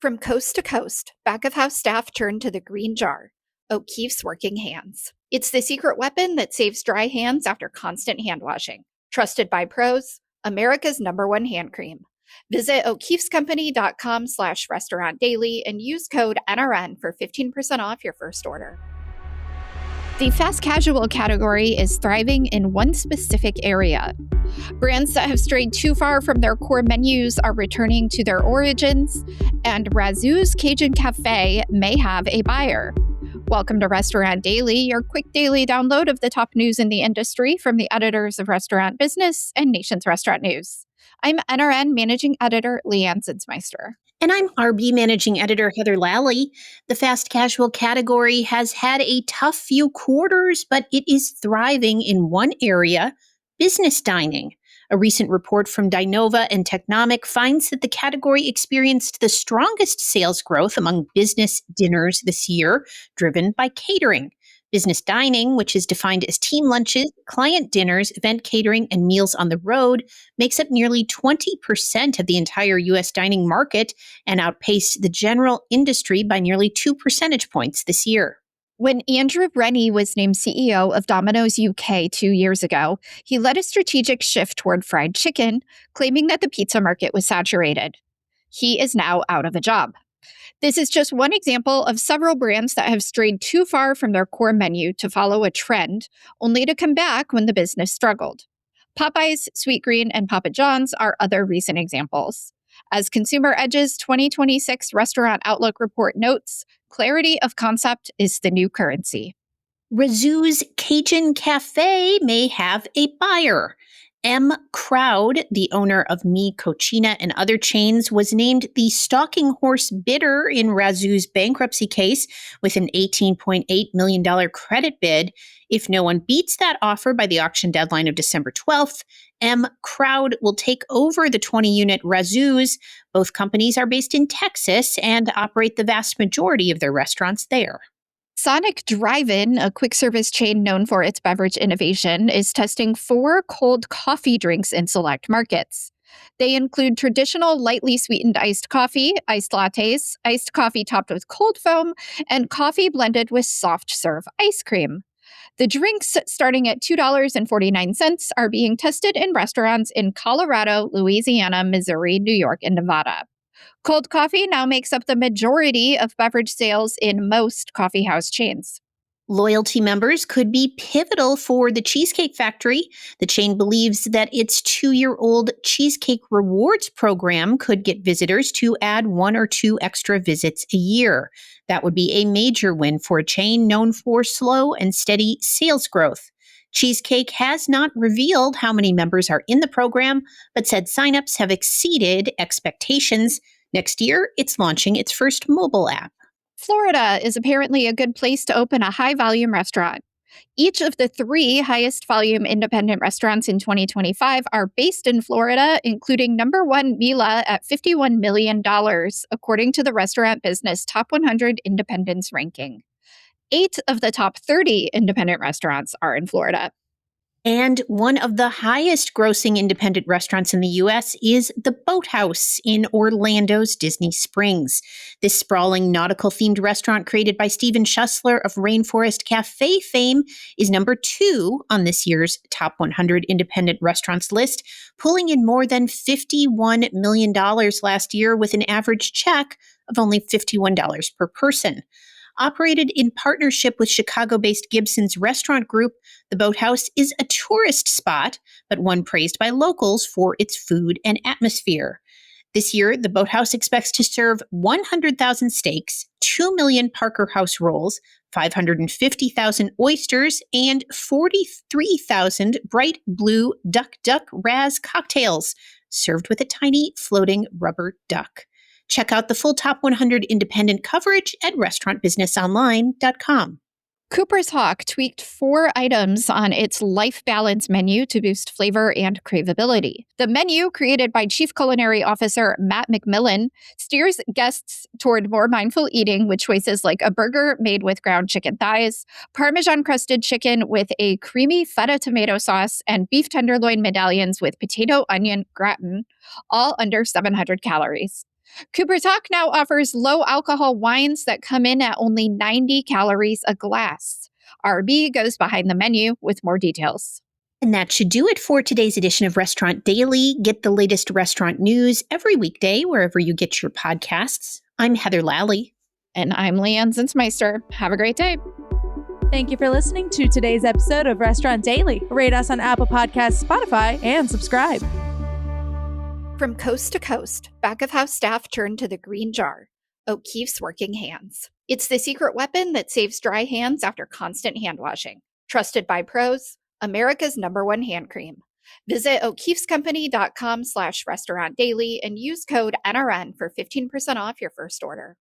From coast to coast, back-of-house staff turn to the green jar, O'Keeffe's working hands. It's the secret weapon that saves dry hands after constant hand washing. Trusted by pros, America's #1 hand cream. Visit o'keeffescompany.com/restaurant daily and use code NRN for 15% off your first order. The fast casual category is thriving in one specific area. Brands that have strayed too far from their core menus are returning to their origins, and Razzoo's Cajun Cafe may have a buyer. Welcome to Restaurant Daily, your quick daily download of the top news in the industry from the editors of Restaurant Business and Nation's Restaurant News. I'm NRN Managing Editor Leanne Zinsmeister. And I'm RB Managing Editor Heather Lally. The fast casual category has had a tough few quarters, but it is thriving in one area, business dining. A recent report from Dinova and Technomic finds that the category experienced the strongest sales growth among business dinners this year, driven by catering. Business dining, which is defined as team lunches, client dinners, event catering, and meals on the road, makes up nearly 20% of the entire U.S. dining market and outpaced the general industry by nearly 2 percentage points this year. When Andrew Rennie was named CEO of Domino's UK 2 years ago, he led a strategic shift toward fried chicken, claiming that the pizza market was saturated. He is now out of a job. This is just one example of several brands that have strayed too far from their core menu to follow a trend, only to come back when the business struggled. Popeyes, Sweetgreen, and Papa John's are other recent examples. As Consumer Edge's 2026 Restaurant Outlook report notes, clarity of concept is the new currency. Razzoo's Cajun Cafe may have a buyer. M. Crowd, the owner of Mi Cochina and other chains, was named the stalking horse bidder in Razzoo's bankruptcy case with an $18.8 million credit bid. If no one beats that offer by the auction deadline of December 12th, M. Crowd will take over the 20-unit Razzoo's. Both companies are based in Texas and operate the vast majority of their restaurants there. Sonic Drive-In, a quick-service chain known for its beverage innovation, is testing 4 cold coffee drinks in select markets. They include traditional lightly sweetened iced coffee, iced lattes, iced coffee topped with cold foam, and coffee blended with soft-serve ice cream. The drinks, starting at $2.49, are being tested in restaurants in Colorado, Louisiana, Missouri, New York, and Nevada. Cold coffee now makes up the majority of beverage sales in most coffeehouse chains. Loyalty members could be pivotal for the Cheesecake Factory. The chain believes that its 2-year-old Cheesecake Rewards program could get visitors to add 1 or 2 extra visits a year. That would be a major win for a chain known for slow and steady sales growth. Cheesecake has not revealed how many members are in the program, but said signups have exceeded expectations. Next year, it's launching its first mobile app. Florida is apparently a good place to open a high-volume restaurant. Each of the 3 highest-volume independent restaurants in 2025 are based in Florida, including #1 Mila at $51 million, according to the Restaurant Business Top 100 Independents ranking. 8 of the top 30 independent restaurants are in Florida. And one of the highest grossing independent restaurants in the U.S. is the Boathouse in Orlando's Disney Springs. This sprawling nautical-themed restaurant created by Steven Schussler of Rainforest Cafe fame is #2 on this year's Top 100 Independent Restaurants list, pulling in more than $51 million last year with an average check of only $51 per person. Operated in partnership with Chicago-based Gibson's Restaurant Group, the Boathouse is a tourist spot, but one praised by locals for its food and atmosphere. This year, the Boathouse expects to serve 100,000 steaks, 2 million Parker House rolls, 550,000 oysters, and 43,000 bright blue Duck Raz cocktails, served with a tiny floating rubber duck. Check out the full Top 100 independent coverage at restaurantbusinessonline.com. Cooper's Hawk tweaked 4 items on its Life Balance menu to boost flavor and craveability. The menu, created by Chief Culinary Officer Matt McMillan, steers guests toward more mindful eating with choices like a burger made with ground chicken thighs, Parmesan-crusted chicken with a creamy feta tomato sauce, and beef tenderloin medallions with potato onion gratin, all under 700 calories. Cooper Talk now offers low alcohol wines that come in at only 90 calories a glass. RB goes behind the menu with more details. And that should do it for today's edition of Restaurant Daily. Get the latest restaurant news every weekday wherever you get your podcasts. I'm Heather Lally. And I'm Leanne Zinsmeister. Have a great day. Thank you for listening to today's episode of Restaurant Daily. Rate us on Apple Podcasts, Spotify, and subscribe. From coast to coast, back-of-house staff turn to the green jar, O'Keeffe's Working Hands. It's the secret weapon that saves dry hands after constant hand washing. Trusted by pros, America's #1 hand cream. Visit o'keeffescompany.com/restaurantdaily and use code NRN for 15% off your first order.